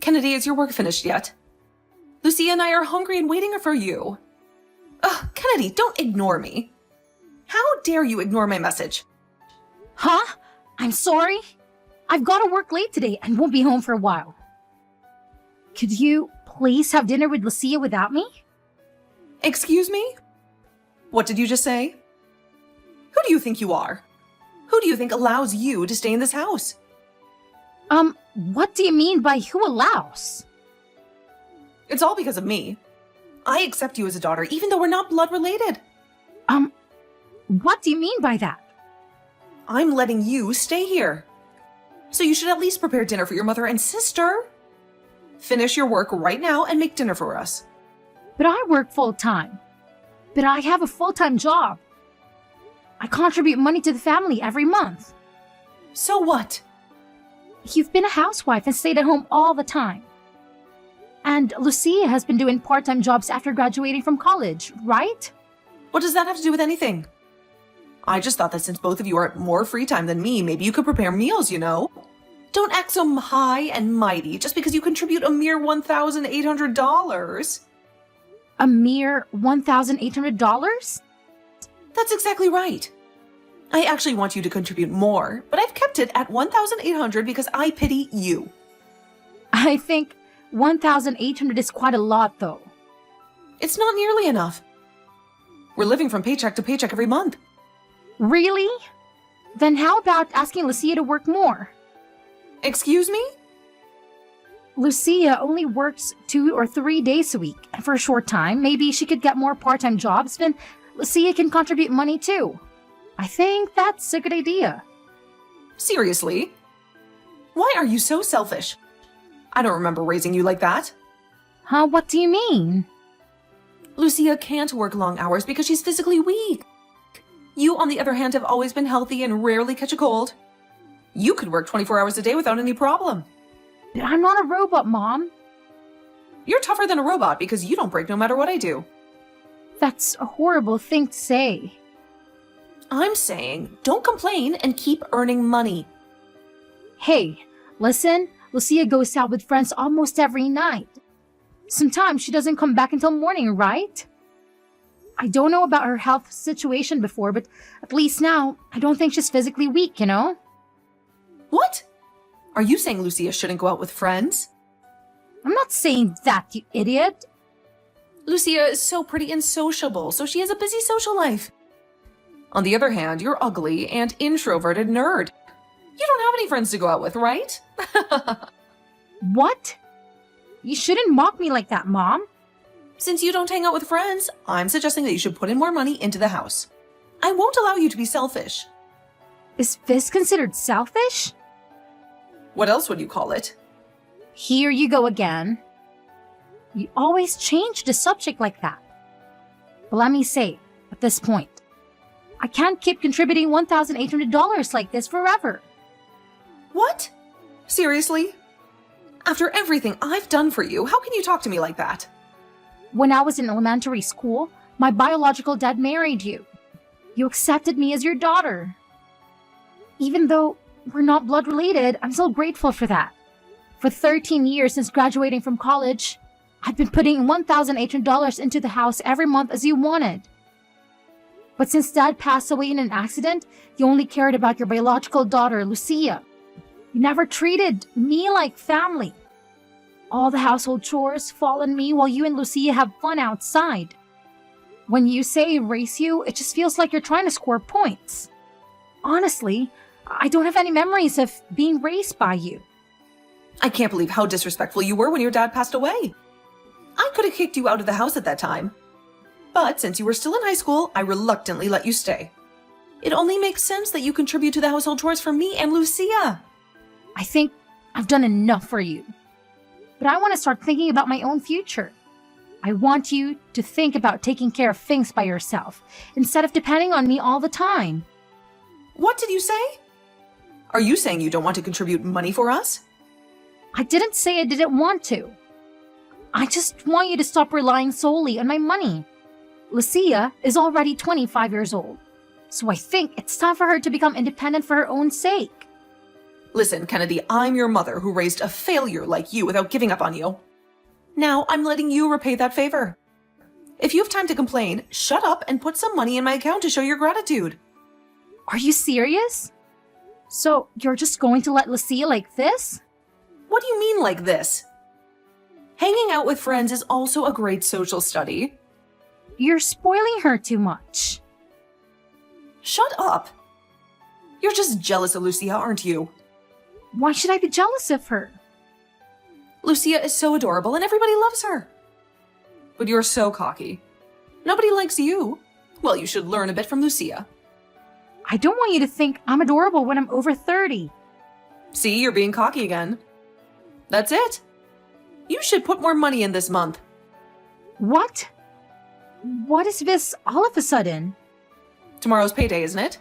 Kennedy, is your work finished yet? Lucia and I are hungry and waiting for you. Ugh, Kennedy, don't ignore me. How dare you ignore my message? Huh? I'm sorry. I've got to work late today and won't be home for a while. Could you please have dinner with Lucia without me? Excuse me? What did you just say? Who do you think you are? Who do you think allows you to stay in this house? What do you mean by who allows? It's all because of me. I accept you as a daughter, even though we're not blood related. What do you mean by that? I'm letting you stay here. So you should at least prepare dinner for your mother and sister. Finish your work right now and make dinner for us. But I work full-time. But I have a full-time job. I contribute money to the family every month. So what? You've been a housewife and stayed at home all the time. And Lucia has been doing part-time jobs after graduating from college, right? What does that have to do with anything? I just thought that since both of you are at more free time than me, maybe you could prepare meals, you know? Don't act so high and mighty just because you contribute a mere $1,800. A mere $1,800? That's exactly right. I actually want you to contribute more, but I've kept it at $1,800 because I pity you. I think $1,800 is quite a lot, though. It's not nearly enough. We're living from paycheck to paycheck every month. Really? Then how about asking Lucia to work more? Excuse me? Lucia only works 2 or 3 days a week, and for a short time, maybe she could get more part-time jobs, then Lucia can contribute money too. I think that's a good idea. Seriously? Why are you so selfish? I don't remember raising you like that. Huh? What do you mean? Lucia can't work long hours because she's physically weak. You, on the other hand, have always been healthy and rarely catch a cold. You could work 24 hours a day without any problem. But I'm not a robot, Mom. You're tougher than a robot because you don't break no matter what I do. That's a horrible thing to say. I'm saying, don't complain and keep earning money. Hey, listen, Lucia goes out with friends almost every night. Sometimes she doesn't come back until morning, right? I don't know about her health situation before, but at least now, I don't think she's physically weak, you know? What? Are you saying Lucia shouldn't go out with friends? I'm not saying that, you idiot. Lucia is so pretty and sociable, so she has a busy social life. On the other hand, you're ugly and introverted nerd. You don't have any friends to go out with, right? What? You shouldn't mock me like that, Mom. Since you don't hang out with friends, I'm suggesting that you should put in more money into the house. I won't allow you to be selfish. Is this considered selfish? What else would you call it? Here you go again. You always change the subject like that. But let me say, at this point, I can't keep contributing $1,800 like this forever. What? Seriously? After everything I've done for you, how can you talk to me like that? When I was in elementary school, my biological dad married you. You accepted me as your daughter. Even though we're not blood related, I'm still grateful for that. For 13 years since graduating from college, I've been putting $1,800 into the house every month as you wanted. But since Dad passed away in an accident, you only cared about your biological daughter, Lucia. You never treated me like family. All the household chores fall on me while you and Lucia have fun outside. When you say raise you, it just feels like you're trying to score points. Honestly, I don't have any memories of being raised by you. I can't believe how disrespectful you were when your dad passed away. I could have kicked you out of the house at that time. But since you were still in high school, I reluctantly let you stay. It only makes sense that you contribute to the household chores for me and Lucia. I think I've done enough for you. But I want to start thinking about my own future. I want you to think about taking care of things by yourself, instead of depending on me all the time. What did you say? Are you saying you don't want to contribute money for us? I didn't say I didn't want to. I just want you to stop relying solely on my money. Lucia is already 25 years old, so I think it's time for her to become independent for her own sake. Listen, Kennedy, I'm your mother who raised a failure like you without giving up on you. Now I'm letting you repay that favor. If you have time to complain, shut up and put some money in my account to show your gratitude. Are you serious? So you're just going to let Lucia like this? What do you mean like this? Hanging out with friends is also a great social study. You're spoiling her too much. Shut up. You're just jealous of Lucia, aren't you? Why should I be jealous of her? Lucia is so adorable and everybody loves her. But you're so cocky. Nobody likes you. Well, you should learn a bit from Lucia. I don't want you to think I'm adorable when I'm over 30. See, you're being cocky again. That's it. You should put more money in this month. What? What is this all of a sudden? Tomorrow's payday, isn't it?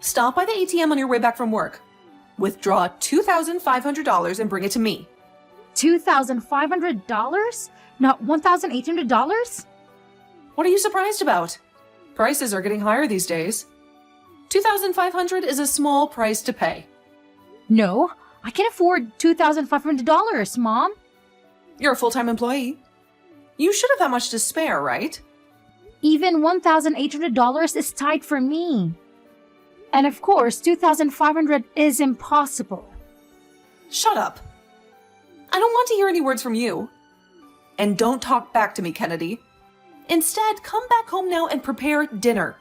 Stop by the ATM on your way back from work. Withdraw $2,500 and bring it to me. $2,500? Not $1,800? What are you surprised about? Prices are getting higher these days. $2,500 is a small price to pay. No, I can afford $2,500, Mom. You're a full-time employee. You should have that much to spare, right? Even $1,800 is tight for me. And of course, $2,500 is impossible. Shut up. I don't want to hear any words from you. And don't talk back to me, Kennedy. Instead, come back home now and prepare dinner.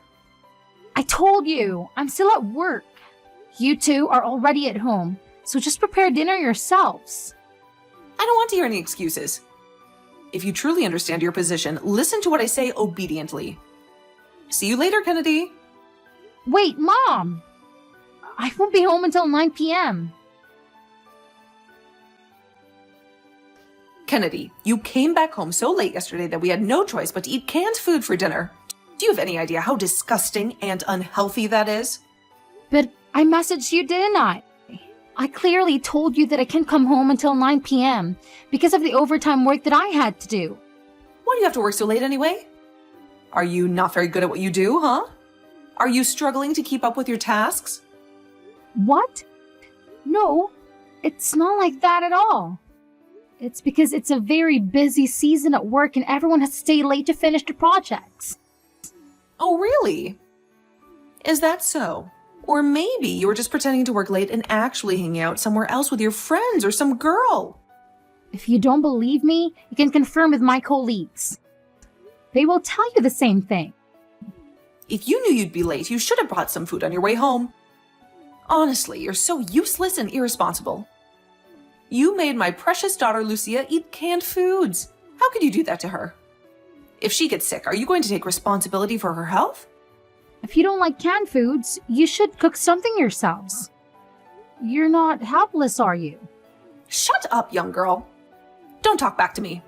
I told you, I'm still at work. You two are already at home, so just prepare dinner yourselves. I don't want to hear any excuses. If you truly understand your position, listen to what I say obediently. See you later, Kennedy. Wait, Mom! I won't be home until 9 p.m. Kennedy, you came back home so late yesterday that we had no choice but to eat canned food for dinner. Do you have any idea how disgusting and unhealthy that is? But I messaged you, didn't I? I clearly told you that I can't come home until 9 p.m. because of the overtime work that I had to do. Why do you have to work so late anyway? Are you not very good at what you do, huh? Are you struggling to keep up with your tasks? What? No, it's not like that at all. It's because it's a very busy season at work and everyone has to stay late to finish the projects. Oh, really? Is that so? Or maybe you were just pretending to work late and actually hanging out somewhere else with your friends or some girl. If you don't believe me, you can confirm with my colleagues. They will tell you the same thing. If you knew you'd be late, you should have brought some food on your way home. Honestly, you're so useless and irresponsible. You made my precious daughter Lucia eat canned foods. How could you do that to her? If she gets sick, are you going to take responsibility for her health? If you don't like canned foods, you should cook something yourselves. You're not helpless, are you? Shut up, young girl. Don't talk back to me.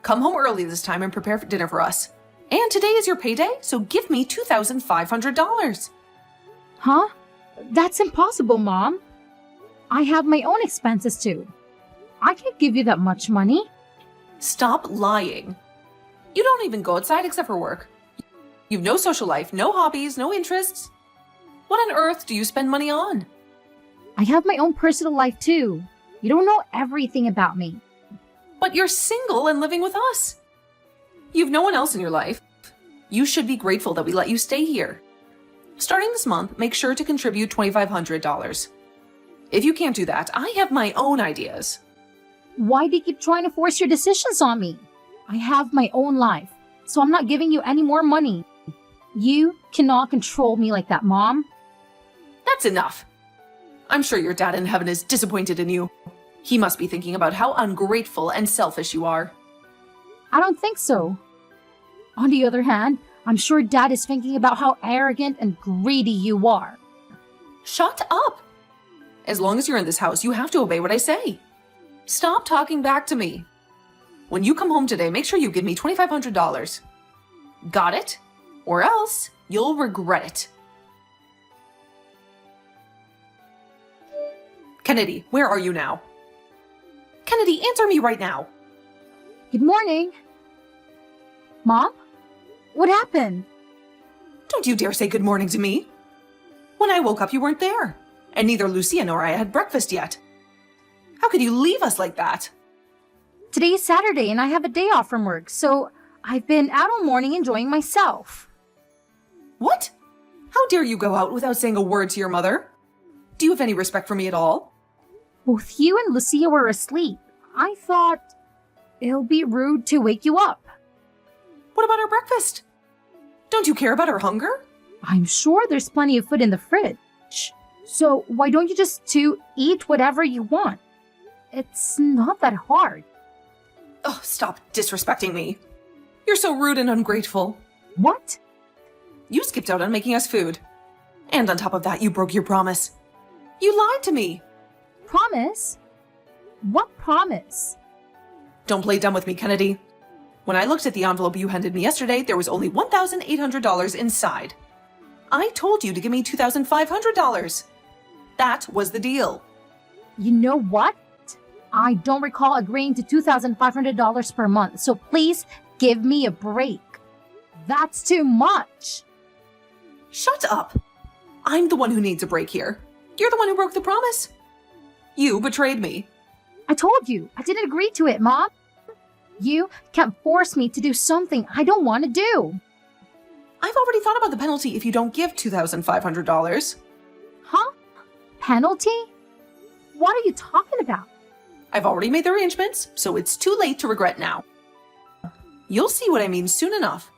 Come home early this time and prepare for dinner for us. And today is your payday, so give me $2,500. Huh? That's impossible, Mom. I have my own expenses too. I can't give you that much money. Stop lying. You don't even go outside except for work. You've no social life, no hobbies, no interests. What on earth do you spend money on? I have my own personal life too. You don't know everything about me. But you're single and living with us. You've no one else in your life. You should be grateful that we let you stay here. Starting this month, make sure to contribute $2,500. If you can't do that, I have my own ideas. Why do you keep trying to force your decisions on me? I have my own life, so I'm not giving you any more money. You cannot control me like that, Mom. That's enough. I'm sure your dad in heaven is disappointed in you. He must be thinking about how ungrateful and selfish you are. I don't think so. On the other hand, I'm sure Dad is thinking about how arrogant and greedy you are. Shut up! As long as you're in this house, you have to obey what I say. Stop talking back to me. When you come home today, make sure you give me $2,500. Got it? Or else you'll regret it. Kennedy, where are you now? Kennedy, answer me right now. Good morning. Mom? What happened? Don't you dare say good morning to me. When I woke up, you weren't there. And neither Lucia nor I had breakfast yet. How could you leave us like that? Today is Saturday and I have a day off from work, so I've been out all morning enjoying myself. What? How dare you go out without saying a word to your mother? Do you have any respect for me at all? Both you and Lucia were asleep. I thought it'll be rude to wake you up. What about our breakfast? Don't you care about our hunger? I'm sure there's plenty of food in the fridge. So why don't you just two eat whatever you want? It's not that hard. Oh, stop disrespecting me. You're so rude and ungrateful. What? You skipped out on making us food. And on top of that, you broke your promise. You lied to me. Promise? What promise? Don't play dumb with me, Kennedy. When I looked at the envelope you handed me yesterday, there was only $1,800 inside. I told you to give me $2,500. That was the deal. You know what? I don't recall agreeing to $2,500 per month, so please give me a break. That's too much. Shut up. I'm the one who needs a break here. You're the one who broke the promise. You betrayed me. I told you, I didn't agree to it, Mom. You can't force me to do something I don't want to do. I've already thought about the penalty if you don't give $2,500. Huh? Penalty? What are you talking about? I've already made the arrangements, so it's too late to regret now. You'll see what I mean soon enough.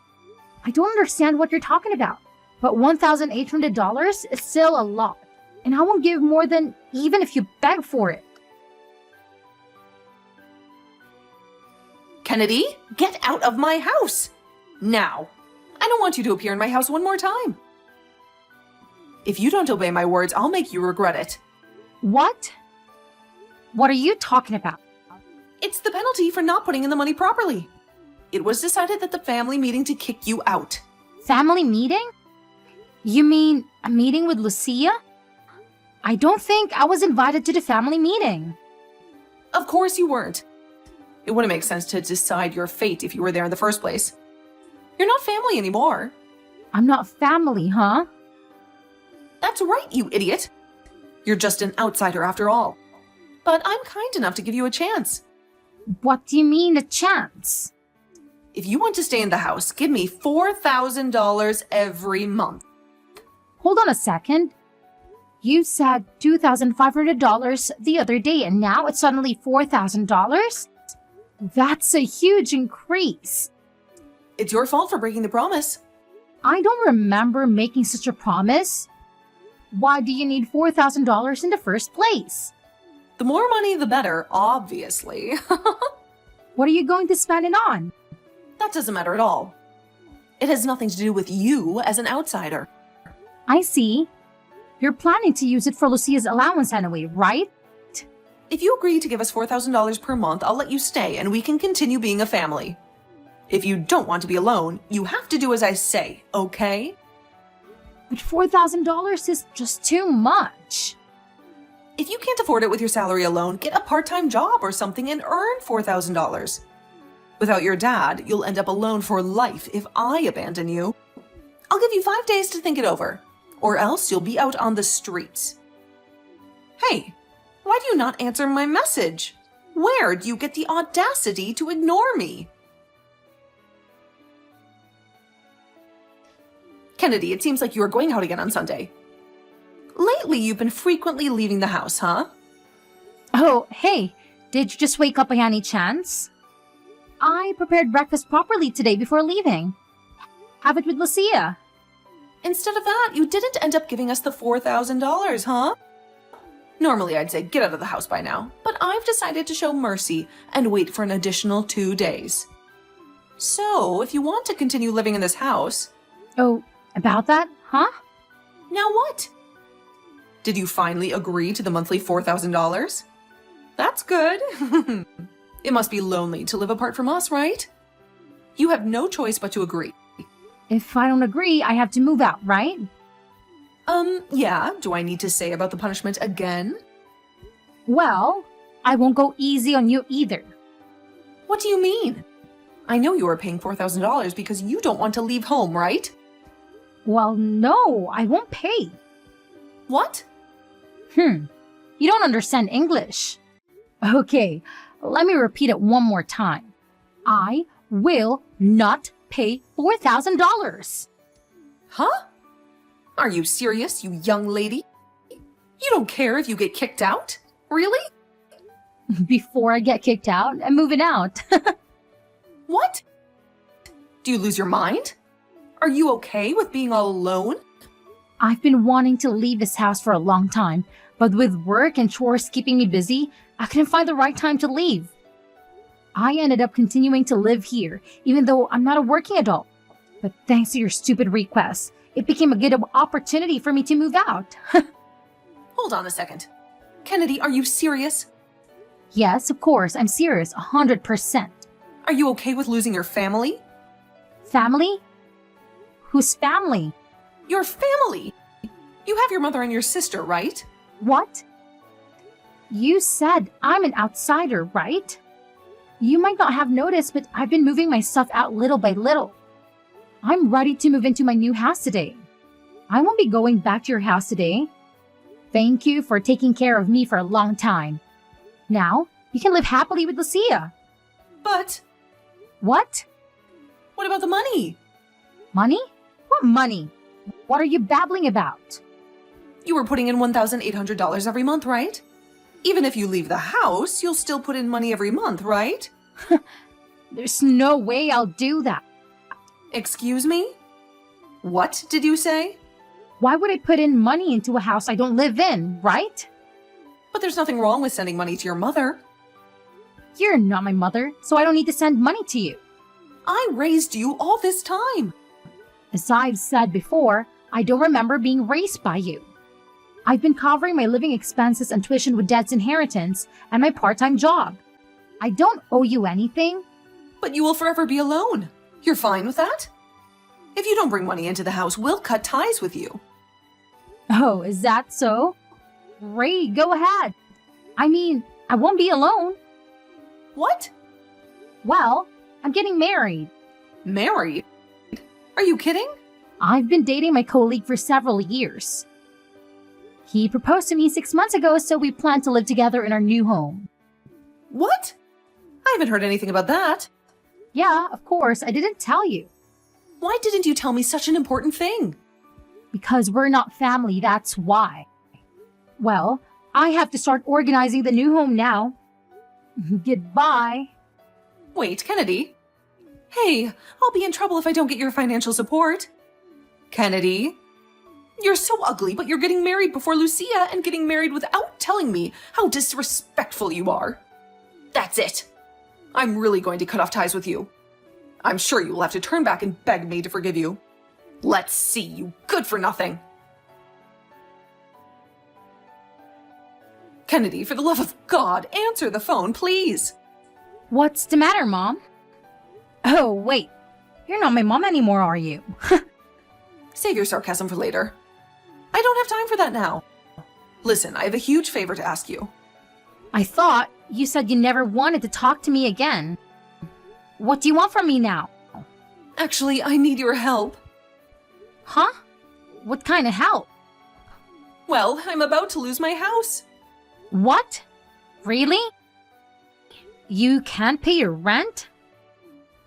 I don't understand what you're talking about, but $1,800 is still a lot, and I won't give more than even if you beg for it. Kennedy, get out of my house! Now! I don't want you to appear in my house one more time. If you don't obey my words, I'll make you regret it. What? What are you talking about? It's the penalty for not putting in the money properly. It was decided at the family meeting to kick you out. Family meeting? You mean a meeting with Lucia? I don't think I was invited to the family meeting. Of course you weren't. It wouldn't make sense to decide your fate if you were there in the first place. You're not family anymore. I'm not family, huh? That's right, you idiot. You're just an outsider after all. But I'm kind enough to give you a chance. What do you mean, a chance? If you want to stay in the house, give me $4,000 every month. Hold on a second. You said $2,500 the other day, and now it's suddenly $4,000? That's a huge increase. It's your fault for breaking the promise. I don't remember making such a promise. Why do you need $4,000 in the first place? The more money, the better, obviously. What are you going to spend it on? That doesn't matter at all. It has nothing to do with you as an outsider. I see. You're planning to use it for Lucia's allowance anyway, right? If you agree to give us $4,000 per month, I'll let you stay and we can continue being a family. If you don't want to be alone, you have to do as I say, okay? But $4,000 is just too much. If you can't afford it with your salary alone, get a part-time job or something and earn $4,000. Without your dad, you'll end up alone for life if I abandon you. I'll give you 5 days to think it over, or else you'll be out on the streets. Hey, why do you not answer my message? Where do you get the audacity to ignore me? Kennedy, it seems like you are going out again on Sunday. Lately, you've been frequently leaving the house, huh? Oh, hey, did you just wake up by any chance? I prepared breakfast properly today before leaving. Have it with Lucia. Instead of that, you didn't end up giving us the $4,000, huh? Normally, I'd say get out of the house by now, but I've decided to show mercy and wait for an additional 2 days. So, if you want to continue living in this house... Oh, about that, huh? Now what? Did you finally agree to the monthly $4,000? That's good. It must be lonely to live apart from us, right? You have no choice but to agree. If I don't agree, I have to move out, right? Yeah. Do I need to say about the punishment again? Well, I won't go easy on you either. What do you mean? I know you are paying $4,000 because you don't want to leave home, right? Well, no, I won't pay. What? You don't understand English. Okay, let me repeat it one more time. I will not pay $4,000. Huh? Are you serious, you young lady? You don't care if you get kicked out? Really? Before I get kicked out, I'm moving out. What? Do you lose your mind? Are you okay with being all alone? I've been wanting to leave this house for a long time, but with work and chores keeping me busy, I couldn't find the right time to leave. I ended up continuing to live here, even though I'm not a working adult. But thanks to your stupid request, it became a good opportunity for me to move out. Hold on a second. Kennedy, are you serious? Yes, of course, I'm serious, 100%. Are you okay with losing your family? Family? Whose family? Your family! You have your mother and your sister, right? What? You said I'm an outsider, right? You might not have noticed, but I've been moving my stuff out little by little. I'm ready to move into my new house today. I won't be going back to your house today. Thank you for taking care of me for a long time. Now, you can live happily with Lucia. But What? what about the money? Money? What money? What are you babbling about? You were putting in $1,800 every month, right? Even if you leave the house, you'll still put in money every month, right? There's no way I'll do that. Excuse me? What did you say? Why would I put in money into a house I don't live in, right? But there's nothing wrong with sending money to your mother. You're not my mother, so I don't need to send money to you. I raised you all this time. As I've said before, I don't remember being raised by you. I've been covering my living expenses and tuition with Dad's inheritance and my part-time job. I don't owe you anything. But you will forever be alone. You're fine with that? If you don't bring money into the house, we'll cut ties with you. Oh, is that so? Great, go ahead. I mean, I won't be alone. What? Well, I'm getting married. Married? Are you kidding? I've been dating my colleague for several years. He proposed to me 6 months ago, so we plan to live together in our new home. What? I haven't heard anything about that. Yeah, of course, I didn't tell you. Why didn't you tell me such an important thing? Because we're not family, that's why. Well, I have to start organizing the new home now. Goodbye. Wait, Kennedy. Hey, I'll be in trouble if I don't get your financial support. Kennedy. You're so ugly, but you're getting married before Lucia and getting married without telling me how disrespectful you are. That's it. I'm really going to cut off ties with you. I'm sure you will have to turn back and beg me to forgive you. Let's see, you good for nothing. Kennedy, for the love of God, answer the phone, please. What's the matter, Mom? Oh, wait. You're not my mom anymore, are you? Save your sarcasm for later. I don't have time for that now. Listen, I have a huge favor to ask you. I thought you said you never wanted to talk to me again. What do you want from me now? Actually, I need your help. Huh? What kind of help? Well, I'm about to lose my house. What? Really? You can't pay your rent?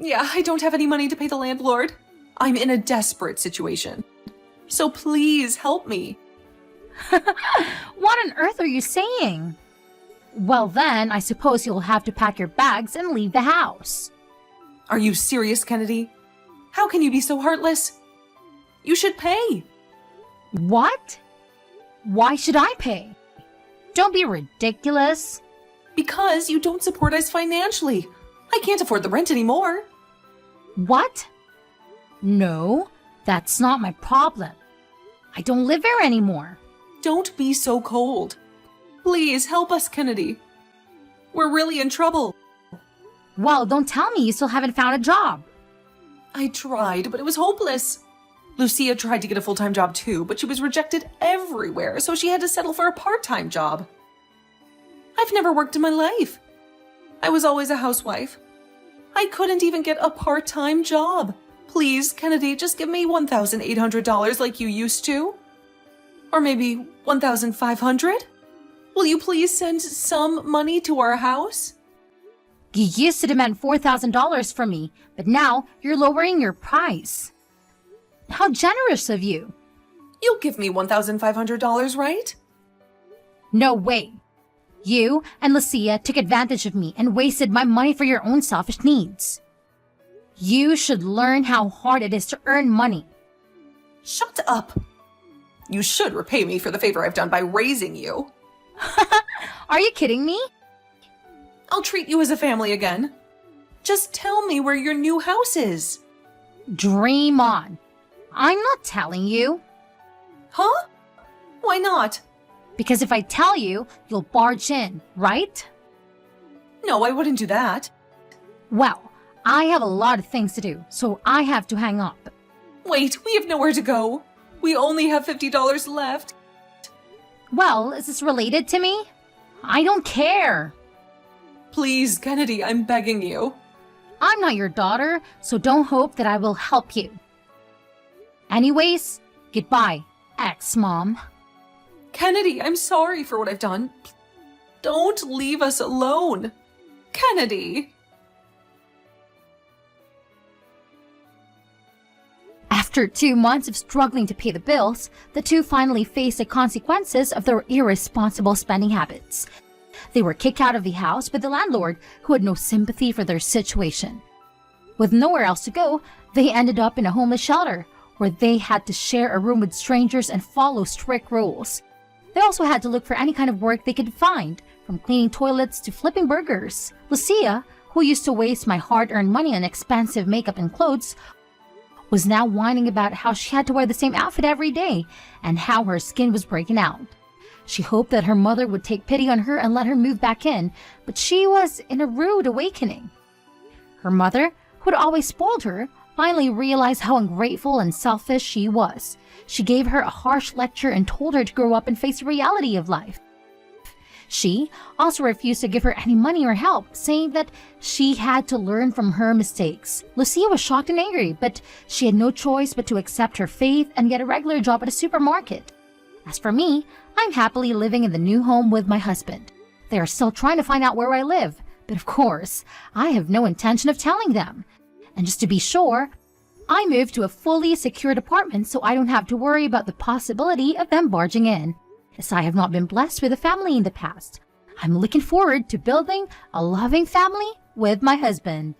Yeah, I don't have any money to pay the landlord. I'm in a desperate situation. So please help me. What on earth are you saying? Well then, I suppose you'll have to pack your bags and leave the house. Are you serious, Kennedy? How can you be so heartless? You should pay. What? Why should I pay? Don't be ridiculous. Because you don't support us financially. I can't afford the rent anymore. What? No, that's not my problem. I don't live here anymore. Don't be so cold. Please help us, Kennedy. We're really in trouble. Well, don't tell me you still haven't found a job. I tried, but it was hopeless. Lucia tried to get a full-time job too, but she was rejected everywhere, so she had to settle for a part-time job. I've never worked in my life. I was always a housewife. I couldn't even get a part-time job. Please, Kennedy, just give me $1,800 like you used to. Or maybe $1,500? Will you please send some money to our house? You used to demand $4,000 from me, but now you're lowering your price. How generous of you. You'll give me $1,500, right? No way. You and Lucia took advantage of me and wasted my money for your own selfish needs. You should learn how hard it is to earn money. Shut up. You should repay me for the favor I've done by raising you. Are you kidding me? I'll treat you as a family again. Just tell me where your new house is. Dream on. I'm not telling you. Huh? Why not? Because if I tell you, you'll barge in, right? No, I wouldn't do that. Well, I have a lot of things to do, so I have to hang up. Wait, we have nowhere to go. We only have $50 left. Well, is this related to me? I don't care. Please, Kennedy, I'm begging you. I'm not your daughter, so don't hope that I will help you. Anyways, goodbye, ex-mom. Kennedy, I'm sorry for what I've done. Don't leave us alone. Kennedy. After 2 months of struggling to pay the bills, the two finally faced the consequences of their irresponsible spending habits. They were kicked out of the house by the landlord, who had no sympathy for their situation. With nowhere else to go, they ended up in a homeless shelter, where they had to share a room with strangers and follow strict rules. They also had to look for any kind of work they could find, from cleaning toilets to flipping burgers. Lucia, who used to waste my hard-earned money on expensive makeup and clothes, was now whining about how she had to wear the same outfit every day and how her skin was breaking out. She hoped that her mother would take pity on her and let her move back in, but she was in a rude awakening. Her mother, who had always spoiled her, finally realized how ungrateful and selfish she was. She gave her a harsh lecture and told her to grow up and face the reality of life. She also refused to give her any money or help, saying that she had to learn from her mistakes. Lucia was shocked and angry, but she had no choice but to accept her fate and get a regular job at a supermarket. As for me, I'm happily living in the new home with my husband. They are still trying to find out where I live, but of course, I have no intention of telling them. And just to be sure, I moved to a fully secured apartment so I don't have to worry about the possibility of them barging in. As I have not been blessed with a family in the past, I'm looking forward to building a loving family with my husband.